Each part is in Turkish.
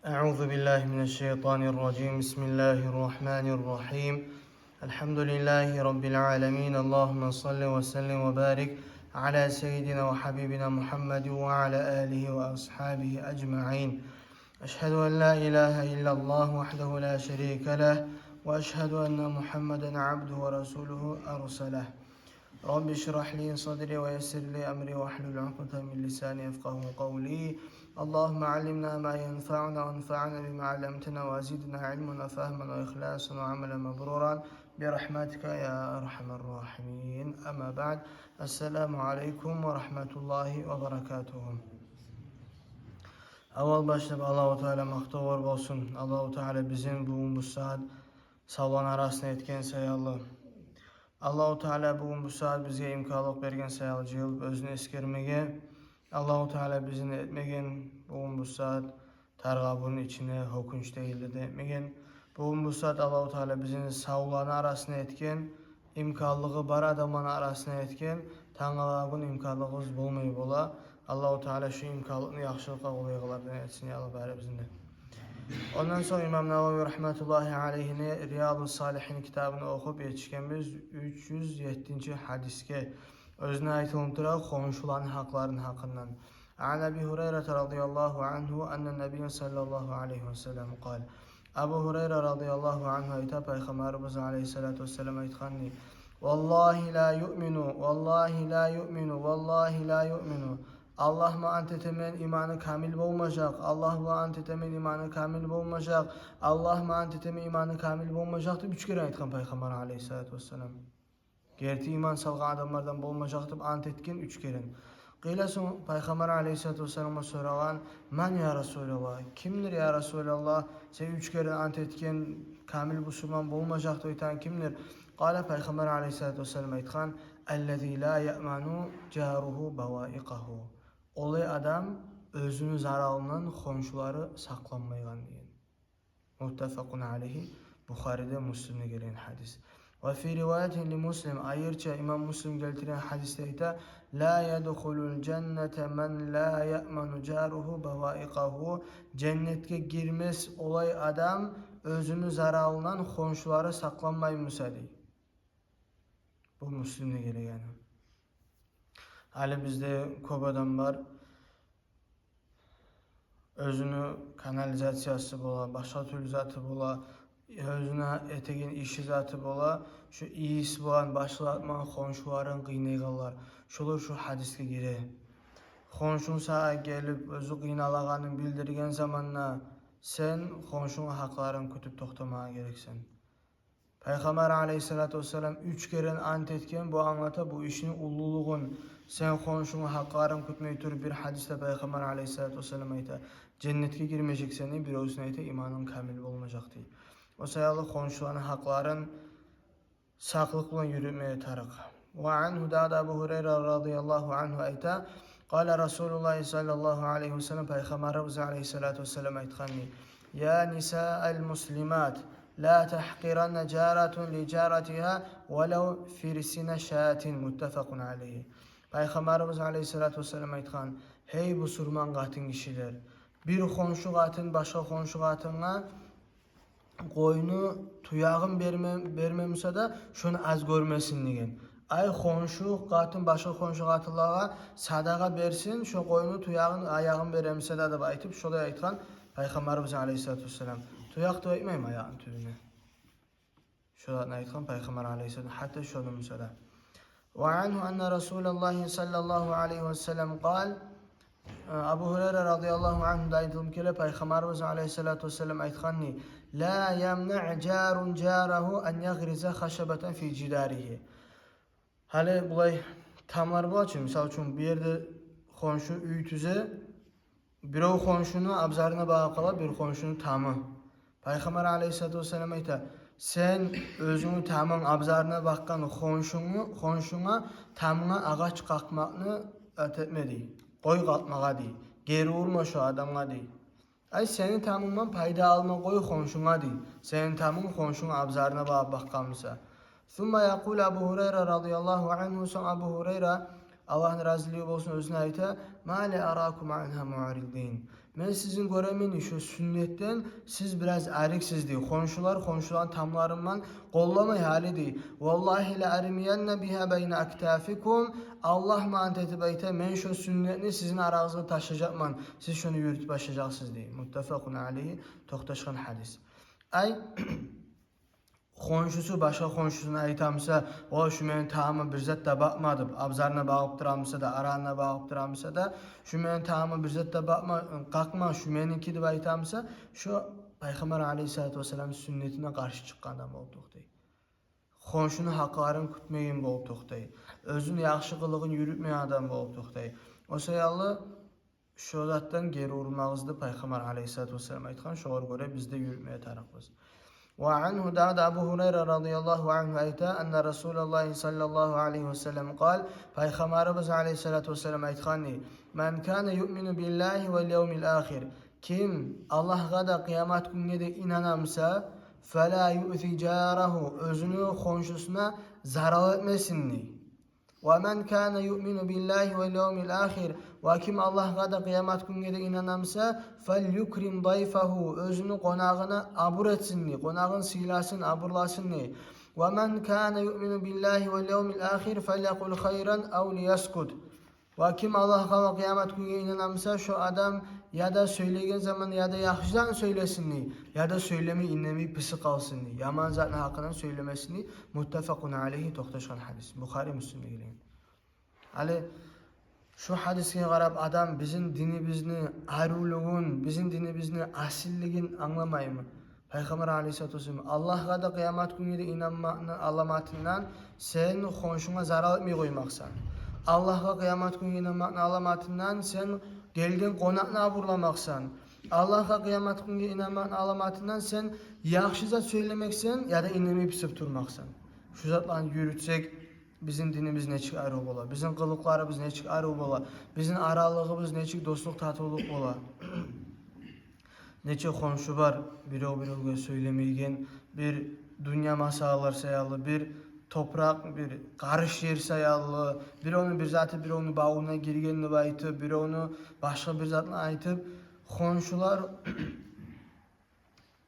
أعوذ بالله من الشيطان الرجيم بسم الله الرحمن الرحيم الحمد لله رب العالمين اللهم صل وسلم وبارك على سيدنا وحبيبنا محمد وعلى آله وأصحابه أجمعين أشهد أن لا إله إلا الله وحده لا شريك له وأشهد أن محمدا عبده ورسوله أرسله رب اشرح لي صدري ويسر لي أمري واحلل عقدة من لساني يفقهوا قولي اللهم علمنا ما ينفعنا وانفعنا بما علمتنا وزدنا علما وفهما وإخلاصا وعملا مبرورا برحمتك يا أرحم الراحمين أما بعد السلام عليكم ورحمة الله وبركاته. Avval başlayıp Allah-u Teala maqtovor bolsun. Allah-u Teala bizim bu saat salon arasına etken sayalım. Allah-u Teala bu saat bizge imkanlık bergen sayal jığılıp özünü eskermege. Allah-u Teala bizini etmegen bu saat targabının içine hokunç değildi de etmegen. Bu saat Allah-u Teala bizini savlanı arasına etken, imkanlığı bar adamın arasına etken, tangalabın imkanlığımız bulmayı bola. Allah-u Teala şu imkanlığını yaxşılıkla olayıqlardan etsin ya Allah bari bizinde. Ondan sonra İmam Nevavi rahmetullahi aleyhine Riyadu Salihin kitabını okup yetişkenimiz 307. hadiske özüne aytılımtıra komşuların haklarının hakkından. An Ebi Hureyre radıyallahu anhu enne Nebiyyün sallallahu aleyhi ve sellem kal. Ebu Hureyre radıyallahu anhu ayta Peygamberimiz aleyhissalatu vesselam aytkanni Wallahi la yu'minu, wallahi la yu'minu, wallahi la yu'minu. Allah mı antetemen imanı kamil olmayacak. Allah mı antetemen imanı kamil olmayacak. Allah mı antetemen imanı kamil olmayacak deyip 3 kere aytkan Peygamber aleyhissalatu vesselam. Gerti iman salgan adamlardan olmayacak deyip antetken 3 kere. Qıyla son Peygamber aleyhissalatu vesselam'a soragan man ya Resulallah? Kimdir ya Resulallah? Sen 3 kere antetken kamil Müslüman olmayacak deyip kimdir? Qala Peygamber aleyhissalatu vesselam aytkan ellezî la ye'manu caruhu bavaiqahu. Olay adam özünü zararından komşuları saklanmaygan deyin. Muttefakun aleyhi Bukhari'de Müslim'de gelen hadis. Ve fi rivayetin li Müslim ayırça İmam Müslim geltiren hadiste ise la yedhulul cennete men la ye'manu caruhu bavaiqahu. Cennetke girmez olay adam özünü zararından komşuları saklanmaymışsa deyil. Bu Müslim'de gelen. Hali bizde köp adam var. Özünü kanalizasyası bola, başka türlü zatı bola, özüne etegen işi zatı bola, şu iyisi bolan başlatman konşuların kıynaygalar. Şolur şu hadiske gire. Konşun sağa gelip özü kıynalağanın bildirgen zamanla sen konşun hakların kütüp toxtamağa gereksen. Peygamber aleyhissalatu vesselam 3 kere ant etken bu anlata bu işin ulluluğun sen konşunu hakların kütmeyi türü bir hadiste Peygamber aleyhissalatu vesselam ayta cennetke girmeyeceksen bir olsun ayta imanın kamil olmayacak diye. O sayalı konşuların hakların saklıkla yürümeye tarık. Ve anhu da Ebu Hureyre radıyallahu anhu ayta Qala Resulullah sallallahu aleyhi ve sellem Peygamberimiz aleyhissalatu vesselam aytkanni Ya nisa'el muslimat La tahqiranna caratun li caratiha velev firsine şatin muttefakun aleyhi. Peygamberimiz aleyhissalatu vesselam aytkan hey bu surman qatın kişiler bir konşu qatın başka konşu qatına koyunu tuyağın vermemişse de şunu az görmesin degen. Ay konşu qatın başka konşu qatılağa sadaqa versin şu koyunu tuyağın ayağın vermemişse de aytıp şolay aytkan Peygamberimiz aleyhissalatu vesselam. Tuyaq da etmeyim ayağın türüne. Şuradan aytkan Peygamber aleyhissalatu hatta şunu mesela. Ve anhu enne Resulullah sallallahu aleyhi ve sellem qal Ebu Hureyre radıyallahu anhu da aytılım kele Peygamberimiz aleyhissalatu vesselam aytkanni la yemna' carun carahu en yagriza haşebeten fi cidarihi. Hali bulay tamlar bu açın. Misal üçün bir yerde konşu üyütüze birov konşunu abzarına bağa qala bir konşunu tamı. Peygamber aleyhissalatu vesselam ayta sen özünü tamın abzarına bakkan konşuna tamına ağaç kalkmakını ötetmedi. Koy kalkmağa değil. Geri vurma şu adamla değil. Ay senin tamından payda alma koy konşuna değil. Senin tamın konşuna abzarına bakkanmışsa. Thumma yaqul Ebu Hureyre radıyallahu anhu son Ebu Hureyre Allah'ın razılığı olsun özüne ayta mâle arâkum anha mu'aridin. Men sizin göremeni şu sünnetten siz biraz eriksiz diye. Konşulan tamlarından kollamay hali diye. Vallahi la arimiyenne biha beyne aktafikum. Allah manteti beyte men şu sünnetini sizin aranızda taşıyacakman. Siz şunu yürütüp başlayacaksınız diye. Muttefakun aleyhi toxtaşkan hadis. Ay Konşusu başka konşusuna aytamsa, o şu meni tamamı bir zette bakmadı, abzarına bağıp duramsa da, aranına bağıp duramsa da, şu meni tamamı bir zette kalkma, şu meninki de aytamsa, şu Peygamber aleyhissalatu vesselam sünnetine karşı çıkan adam olduk deyip. Konşunun haqlarını kütmeyin olduk deyip. Özünün yaxşı qılığını yürütmeyen adam olduk deyip. O sayılı şu zattan geri urmağızdı Peygamber aleyhissalatu vesselam aytkan, şoğur göre biz de yürütmeye tarafız. وعنه دعد أبو هريرة رضي الله عنه أيتا أن رسول الله صلى الله عليه وسلم قال Peygamberimiz aleyhissalatu vesselam aytkanni men kana yu'minu billahi vel yevmil ahir kim Allah'a da kıyamet gününe de inanamsa fela yu'zi carahu özünü konşusuna zarar etmesinni. وَمَنْ كَانَ يُؤْمِنُ بِاللّٰهِ وَالْيَوْمِ الْآخِرِ Ve kim Allah'a da kıyamet gününe de inanamsa فَلْيُكْرِمْ ضَيْفَهُ özünü konağına abur etsin, konağın silasın, aburlasın. وَمَنْ كَانَ يُؤْمِنُ بِاللّٰهِ وَالْيَوْمِ الْآخِرِ فَلْيَقُلْ خَيْرًا اَوْ لِيَسْكُتْ Ve kim Allah'a ve kıyamet gününe inanamsa şu adam ya da söylegen zaman ya da yaxşıdan söylesin, ya da söylemi inlemeyi pisi kalsın. Yaman zatın hakkından söylemesini muttefakun aleyhi toxtaşkan hadis. Bukhari Müslim'de gelen. Ali şu hadisine qarab adam bizim dinimizni aruluğun, bizim dinimizni asilligin anlamayımı. Peygamber aleyhissalatu vesselam Allah'a da kıyamet gününe inanmanın alamatından sen konşuna zarar etmeye koymaksan. Allah'a kıyamet gününe inanmanın alamatından sen geldiğin konağına aburlamaksan. Allah'a kıyamet gününe inanmanın alamatından sen yaxşıza söylemeksen ya da inlemeyi pisip durmaksan. Şu zatla yürütsek bizim dinimiz neçik ayrı ola, bizim kılıklarımız neçik ayrı ola, bizim aralığımız neçik dostluk tatıllık ola. Neçe konşu var, biri söylemeygen, bir dünya masallar sayalı, bir toprak, bir karış yer sayalı, biri onu bir zatı, biri onu bağına girgenini aytıp, biri onu başka bir zatına aytıp, konşular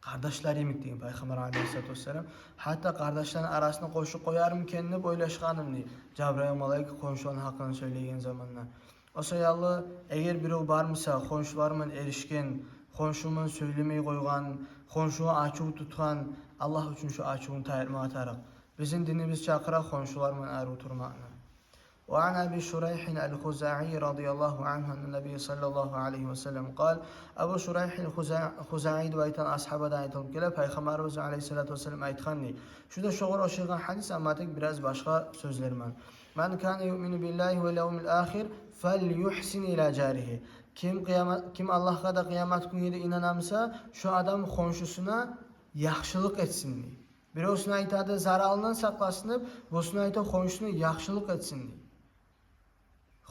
kardeşler yemek deyin Peygamber aleyhissalatu vesselam. Hatta kardeşlerin arasına koşup koyarım kendini boylaşkanım diye. Cebrail malaika konşuların hakkını söyleyen zamanlar. O sayalı eğer biri barmısa, konşularımın erişken, konşumun söylemeyi koygan, konşuğa açığı tutkan, Allah için şu açığını tayırma atarak. Bizim dinimiz çakıra konşularımın ayrı oturmağına. وعن أبي شريح الخزاعي رضي الله عنه أن النبي صلى الله عليه وسلم قال Abu Şurayh el-Huza'i aytan ashaba da aytılıp gelip Peygamberimiz aleyhissalatu vesselam aytkanni. Şurada şoğur oşıgan hadis ama tek biraz başka sözler var. Men kana yu'minu billahi vel yevmil ahir felyuhsin ila carihi. Kim Allah'a da kıyamet gününe inanamsa şu adam konşusuna yaxşılık etsin. Biri osuna aytadı zararından saklasınıp, osuna aytadı konşusuna yaxşılık etsin.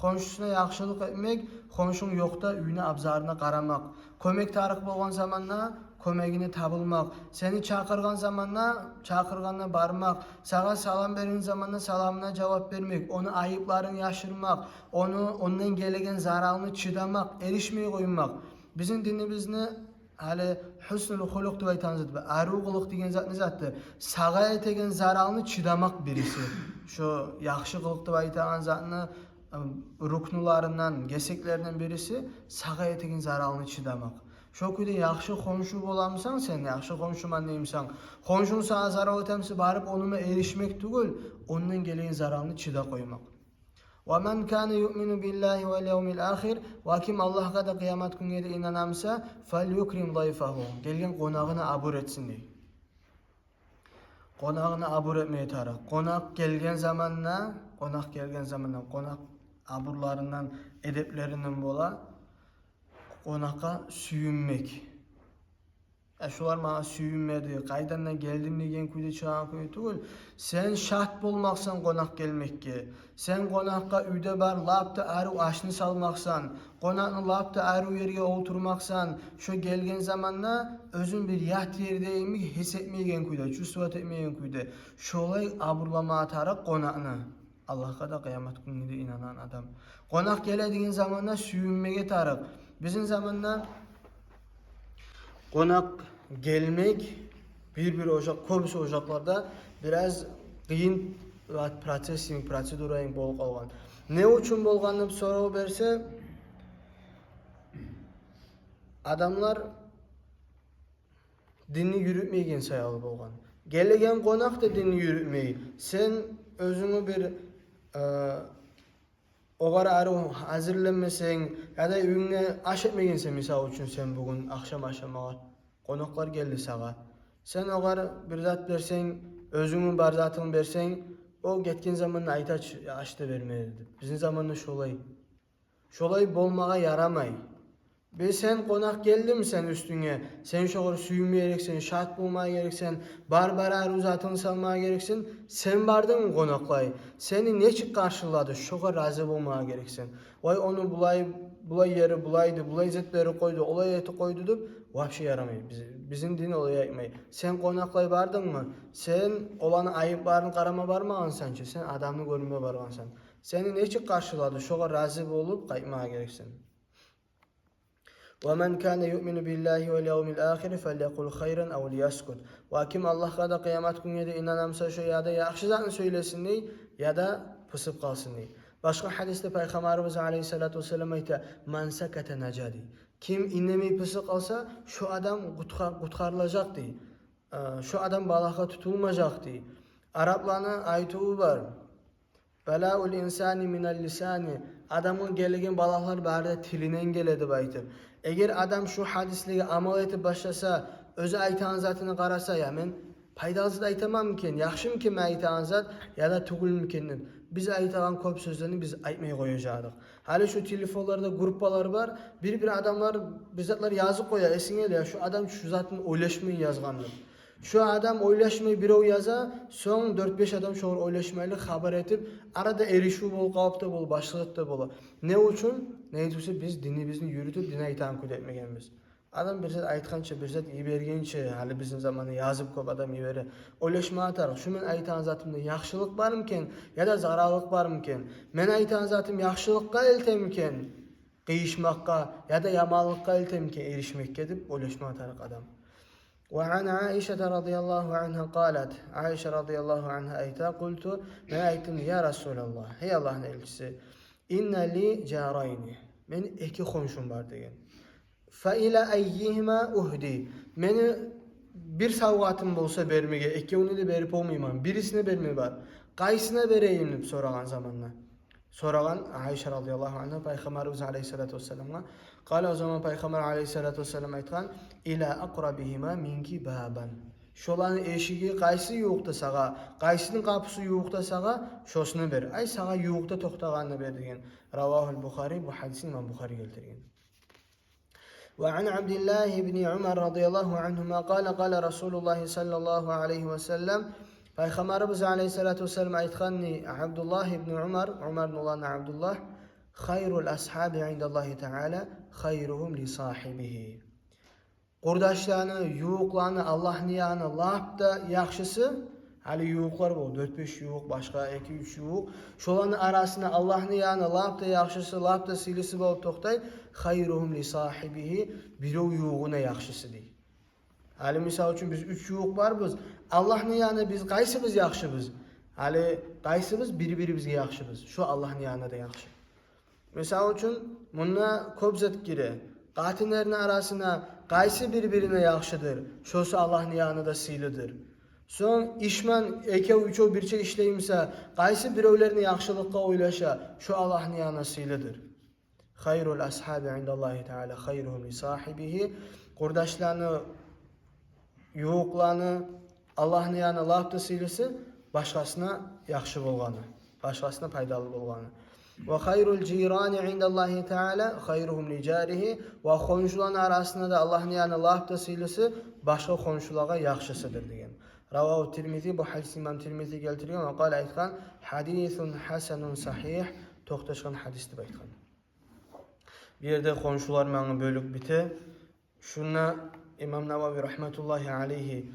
Konşusuna yaxşılık etmek, konşun yokta üyüne abzarına qaramak. Kömek tarık bolğan zamanla kömegini tabılmak. Seni çakırgan zamanla çakırganına barmak. Sana salam berin zamanla salamına cevap vermek. Onu ayıplarını yaşırmak. Ondan gelegen zararını çıdamak. Erişmeye koymak. Bizim dinimizde hali husnul huluk diye aytanızdı. Aruguluk degen zat ne zattı? Sağa etegen zararını çıdamak birisi. Şu yaxşı kılık diye aytan zatını ruknularından, geseklerinden birisi sağa etegen zararını çıdamak. Şu kuyda yaxşı konşu bolamsan sen, yaxşı konşuman neyimsan, konşun sana zarar etemsi barıp onunla erişmek değil, ondan gelen zararını çıda koymak. وَمَنْ كَانَ يُؤْمِنُ بِاللّٰهِ وَالْيَوْمِ الْآخِرِ Ve kim Allah'a da kıyamet gününe de inanamsa فَلْيُكْرِمْ ضَيْفَهُ Gelgen konağını abur etsin diye. Konağını abur etmeye tarak. Konak gelgen zamanla, konak aburlarından, edeplerinden bola konakka süyünmek. Şular bana süyünmedi, qaydandan geldim degen kuyda çağan kuy tugul. Sen şart bolmaksan konak gelmekке. Sen konakka üyde bar lapta aru aşını salmaksan, konakны lapta aru yerge oturmaksan, şu gelgen zamanla özün bir yat yerdeyimi his etmeygen kuyda, çüsvat etmeygen kuyda. Şolay aburlama atarak konakны. Allah'a da kıyamet gününe de inanan adam. Konak gelediğin zamanda süyünmeye tarık. Bizim zamanda konak gelmek bir ocak, köpüsü ocaklarda biraz kıyın prosedurayın bol kalgan. Ne üçün bolganını sorup berse adamlar dinni yürütmeygen sayalı bolgan. Gelegen konak da dinni yürütmeyi. Sen özünü bir oğara arı hazırlanmasan ya da ününe aş etmegense misal üçün sen bugün akşam aşamağa konaklar geldi sağa. Sen oğara bir zat bersen, özünün bar zatını bersen, o getken zamanla aytaç açtı vermeydi. Bizim zamanla şolay. Şolay bolmağa yaramay. Ve sen konak geldi mi sen üstüne? Sen şoğur süyünmeye gereksen, şart bulmaya gereksen, bar uzatını salmaya gereksen, sen bardın mı konaklay? Seni neçik karşıladı? Şoğa razı bulmaya gereksen. Vay onu bulay yeri bulaydı, bulay zetleri koydu, olay eti koydu deyip, vapşi yaramay. Bizim din olaya yapmay. Sen konaklay bardın mı? Sen olanı ayıp barın karama barmağın sanki. Sen adamını görmeye barğansan. Seni neçik karşıladı? Şoğa razı bulup kaytmaya gereksen. وَمَنْ كَانَ يُؤْمِنُ بِاللّٰهِ وَالْيَوْمِ الْآخِرِ فَلْيَقُلْ خَيْرًا اَوْ لِيَسْكُتْ. Ve kim Allah'a da kıyamet gününe inanamsa şu ya da yaxşı zatını söylesin ney ya da pısıp kalsın ney. Başka hadiste Peygamberimiz Aleyhisselatü Vesselam ayta "Man sakata najadi." Kim inlemeyi pısıp kalsa şu adam kutkarılacak diye. Şu adam balaka tutulmayacak diye. Araplarına aytuğu var. Belâ'ul insani minel lisani. Adamın gelegen balaklar barda tilinden geledi baytır. Eğer adam şu hadisliği amal etip başlasa, özü aytan zatını qarasa ya men paydalısı da aytamam mıken, yaxşı mıken aytan zat ya da tugul mıken. Biz aytagan köp sözlerini biz aytmay koyacağız. Hali şu telefonlarda gruppalar var. Bir adamlar bizatlar yazıp koya. Esingel ya şu adam şu zatın oylaşmayı yazgandı. Şu adam oylaşmayı birov yaza, son 4-5 adam şoğur oylaşmaylı haber etip, arada erişu bol, kalıpta bol, başlıkta bol. Ne üçün? Ne etüse biz dinimizni yürütüp dine itankut etmegenmiz. Adam bir zat aytkança, bir zat iyi bergençe, hali bizim zamanı yazıp köp adam iyi beri. Oylaşma atarıq. Şu men aytan zatımda yaxşılık var mıken ya da zararlık var mıken? Men aytan zatım yaxşılıkka eltemken, qiyişmakka ya da yamallıkka eltemken erişmekke dip oylaşma atarıq adam. وعن عائشة رضي الله عنها قالت عائشة رضي الله عنها أيتا قلت ما أيتم يا رسول الله هي Allah'ın elçisi inna li jarayni men iki komşum var degan fa ila ayyihima uhdi meni bir savgatım bolsa bermege ikkovini de berip olmayman birisine berme var qaysına bereyim deb soragan zamanla soragan Ayşe radıyallahu anha Peygamberimiz aleyhissalatu vesselam'a qala o zaman Peygamber aleyhissalatu vesselam aytgan ila aqrabihima minki baban şolanın eşigi qaysı yo'qda sağa qaysının qapısı yo'qda sağa şosunu ber ay sağa yo'qda to'xtaganni ber degan Ravahul Buxari bu hadisni İmam Buxari keltirgan. وعن عبد الله بن عمر رضي الله عنهما قال رسول الله صلى الله عليه وسلم Peygamberimiz aleyhissalatu vesselam aytganni Abdullah ibn Umar olan Abdullah hayrul ashabi indallahi Teala hayruhum li sahibihi. Qurdaşlarını, yuğuqlarını, Allah'ın yanı lapda yaxşısı hali yuğuqlar bol 4-5 yuğuq başka 2-3 yuğuq. Şolanın arasına Allah'ın yanı lapda yaxşısı, lapda silisi bol toxtay hayruhum li sahibihi birov yuğuna yaxşısı dey. Hali misal üçün biz 3 yuğuq barbız. Allah'ın yanı biz qaysımız yaxşıbız. Hali qaysımız bir-birimizga yaxşıbız. Şu Allah'ın yanı da yaxşı. Misal üçün bununla köp zat gire. Qatinlerin arasına qaysı bir-birine yaxşıdır. Şosu Allah'ın yanı da siylidir. Son işman eke-üçov birçe işleyimse qaysı birovlerini yaxşılıkka oylaşa. Şu Allah'ın yanı siylidir. Hayrul ashabi indallahi Teala hayruhum li sahibihi. Qurdaşlarını yuğuqlarını Allah'ın yanı lapta silisi başkasına yaxşı bolğanı, başkasına paydalı bolğanı. Ve hayrul cirani indallahi Teala hayruhum li jarihi ve komşuların arasında da Allah'ın yanı lapta silisi başka komşulara yaxşısıdır degan. Ravahu Tirmizi bu hadisi İmam Tirmizi keltirgan ve qala aytgan hadisun hasanun sahih to'xtashgan hadis deb aytgan. Bir yerde komşular meni bölük bite. Şuna İmam Navavi rahmetullahi aleyhi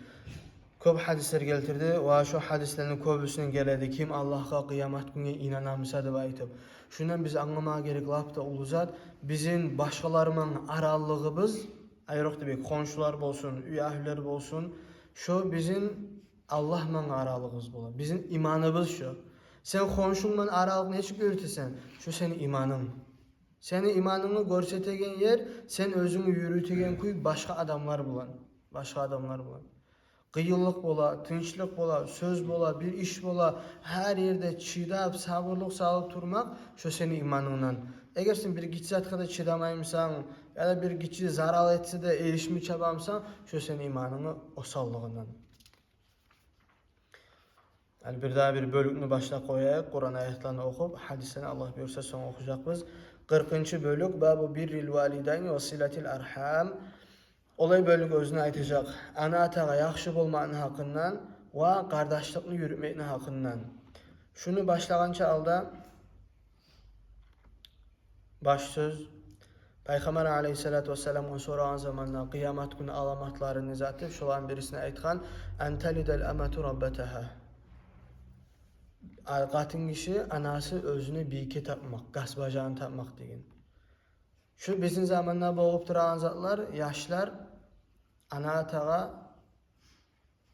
Köp hadisler keltirdi we şu hadislerin köbüsünden geledi kim Allah'a kıyamet gününe inanamsa dep aytıp. Şundan biz anlamağa gerek lapta uluzat bizim başkalarının aralığımız ayrık demek konşular bolsun, üy ahliler bolsun. Şu bizim Allah'la aralığımız bolar. Bizim imanımız şu. Sen konşunla aralık neçik görütesen, şu senin imanın. Senin imanını görsetegen yer, sen özünü yürütegen kuy başka adamlar bulan. Başka adamlar bulan. Kıyıllık bola, tınçlık bola, söz bola, bir iş bola, her yerde çiğdap, sabırlık sağlıp durmak, şu senin imanından. Eğer sen bir gitsatka da çiğdamayımsan, ya da bir gitçi zaral etse de erişimi çabamsan, şu senin imanını o sallığından. Yani bir daha bir bölükünü başla koyarak, Kur'an ayetlerini okup, hadisini Allah buyursa son okuyacağız. 40. bölük, Babu birril validayni ve silatil arham. Olay bölük özüne aytacak. Ana atağa yaxşı bolmanın hakkından ve kardeşlikni yürütmenin hakkından. Şunu başlagança alda baş söz Peygamber aleyhissalatu vesselam'ın soran zamanla kıyamet günü alamatlarını zatıp şolan birisine aytgan entelidel amatu rabbataha. Qatın kişi anası özünü biyke tapmak, gaz bacağını tapmak degen. Şu bizim zamanla boğup duran zatlar, yaşlar ana atağa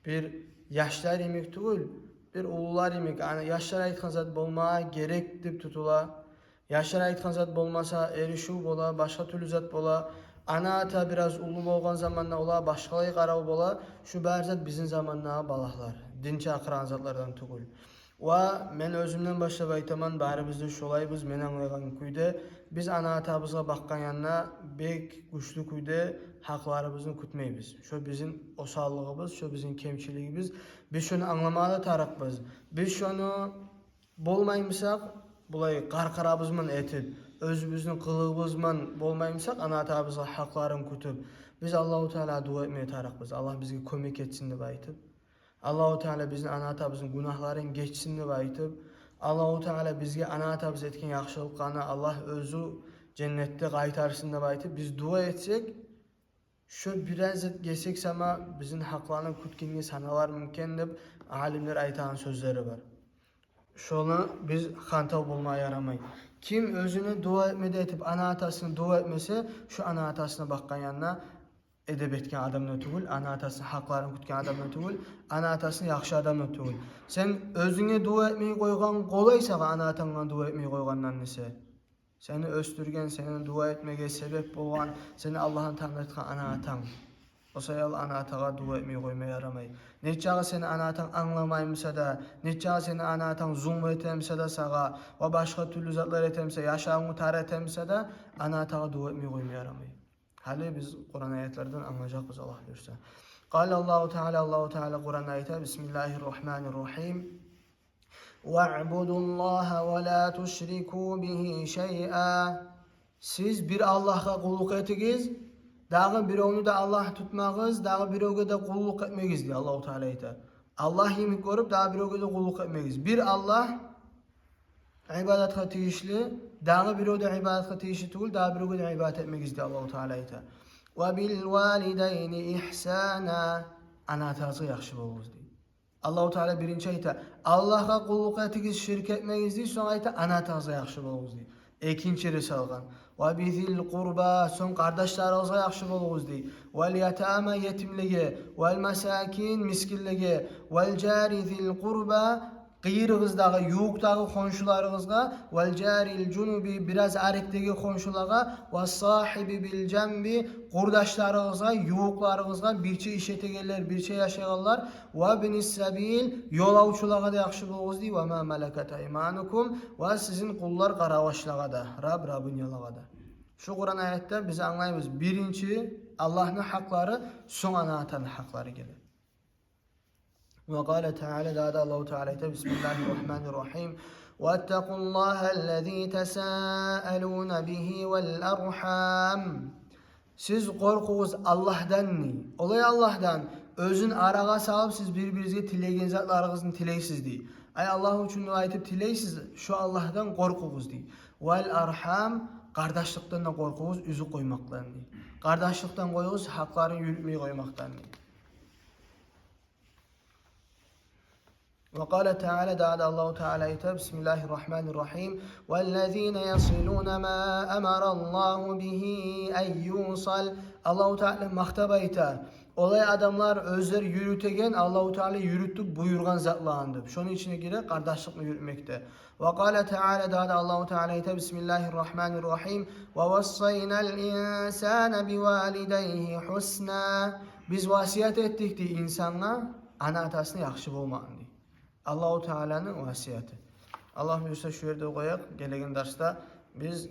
bir yaşlar yemek değil, bir ulular yemek. Yani yaşlar aytkan zat bolmaya gerek dip tutula. Yaşlar aytkan zat bolmasa erişu bola, başka türlü zat bola. Ana ata biraz ulu bolgan zamanla ola, başkalay qarau bola. Şu bär zat bizim zamanla balaklar. Dinçe akıran zatlardan tugul. Wa men özümden başlap aytaman, baribizde şolaybiz, men anlaygan kuyde biz ana atabızga bakkan yanına bek güçlü kuyde haklarımızı kütmeybiz. Şu bizim osallığımız, şu bizim kemçiliğimiz. Biz şunu anlamada tarakbız. Biz şunu bolmaymısak, bulay qarqarabızman etip, özümüzün kılığımızman bolmaymısak ana atabızga haklarını kütüp, biz Allahu Teala dua etmeye tarakbız. Allah bizge kömek etsin dep aytıp. Allahu Teala bizim ana atabızın günahlarını geçsin dep aytıp, Allahu Teala bizge ana atabız etken yaxşılıklarını Allah özü cennette qaytarsın dep aytıp biz dua etsek, şu biraz geçsek sama bizim haklarını kütkenge sanalar mümkün dep alimler aytan sözleri var. Şonu biz hantav bolmaya yaramay. Kim özünü dua etmede etip ana atasını dua etmese, şu ana atasına bakkan yanına edep etken adamdan tugul, ana atasının haklarını kütken adamdan tugul, ana atasını yaxşı adamdan tugul. Sen özüne dua etmeyi koygan kolaysa ana atandan dua etmeyi koygandan nese? Seni östürgen, senin dua etmeye sebep bolgan, seni Allah'ın tanrıtkan ana atan. O sayal ana atağa dua etmeyi koymaya yaramay. Neçağı seni ana atan anlamaymışsa da, neçağı seni ana atan zulm etemse da sağa, ve başka türlü zatlar etemse, yaşağını tar etemse da, ana atağa dua etmeyi koymaya yaramay. Hali biz Kur'an ayetlerden anlayacağız Allah buyursa. Qala Allahu Teala Kur'an ayeti Bismillahirrahmanirrahim. Ve'budullaha ve la tuşriku bihi şey'a. Siz bir Allah'a kulluk etiniz, dağı bir onu da Allah tutmağız, dağı bir onu da kulluk etmeyiz diye Allahu Teala ayeti. Allah yemek görüp dağı bir onu da kulluk etmeyiz. Bir Allah ibadetka tiyişli, dağı bir onu da ibadetka tiyişli değil, dağı bir onu da ibadet etmeyiz diye Allahu Teala ayeti. Ve bil valideyni ihsana. Ana atası yaxşı bolğuz diye. Allahu Teala birinci ayeti Allah'a kulluk etiniz, şirk etmeyiz diye, sonra ayeti ana atası yaxşı bolğuz diye. İkinci risalgan. Ve bizil kurba, son kardeşlerinize yaxşı bolğuz diye. Vel yatama yetimligi, vel mesakin miskinligi, vel cari zil kurba, qiyirğızdağı, yuğukdağı konşularınızga, vel caril cunubi, biraz arekteki konşularga, ve sahibi bil cembi, kurdaşlarınızga, yuğuklarınızga, birçe işetegeller, birçe yaşayanlar, ve binis sabil, yol avuçulağa da yaxşı bolğuz diye, ve ma malakat aymanukum, ve sizin kullar qaravaşlağa da, Rabbin yalağa da. Şu Kur'an ayette biz anlayımız. Birinci Allah'ın hakları, son ana atan hakları gelir. Ve qala Teala da Allahu Teala Bismillahirrahmanirrahim. وَاتَّقُوا اللّٰهَ الَّذ۪ي تَسَاءَلُونَ بِهِ وَالْأَرْحَامِ. Siz korkuğuz Allah'dan ni? Olay Allah'tan. Özün arağa salıp siz birbirinize tilegen zatlarınızın tileysiz dey. Ay Allah için dua etip tileysiz, şu Allah'tan korkuğuz dey. Vel arham, kardeşlikten de korkuğuz, üzü koymaktan dey. Kardeşlikten koyuğuz, hakların yürütmeyi koymaktan dey. وقال تعالى دعا الله تعالى بسم الله الرحمن الرحيم والذين يصلون ما أمر الله به أن يوصل Allah-u Teala maktaba iter. Olay adamlar özleri yürütegen Allah-u Teala yürüttü buyurgan zatlandı. Şunun içine gire kardeşlikle yürütmekte. Ve kâle Teala da Allah-u Teala ite Bismillahirrahmanirrahim ve vassaynal insâne bivalideyhi husna. Biz vasiyet ettik di insanla ana atasına yakşı olmağın di. Allah-u Teala'nın vasiyeti. Allah buyursa şu yerde koyak. Gelegen derste biz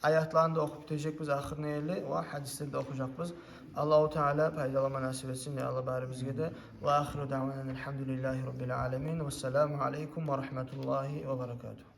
ayatlarını da okup bitecek ahirine yerli ve hadisleri de okuyacakız. Allah-u Teala paydalama nasip etsin ya Allah bari bizge de. Ve ahiru da'vanen elhamdülillahi rabbil alemin. Vesselamu aleykum ve rahmetullahi ve berekatuhu.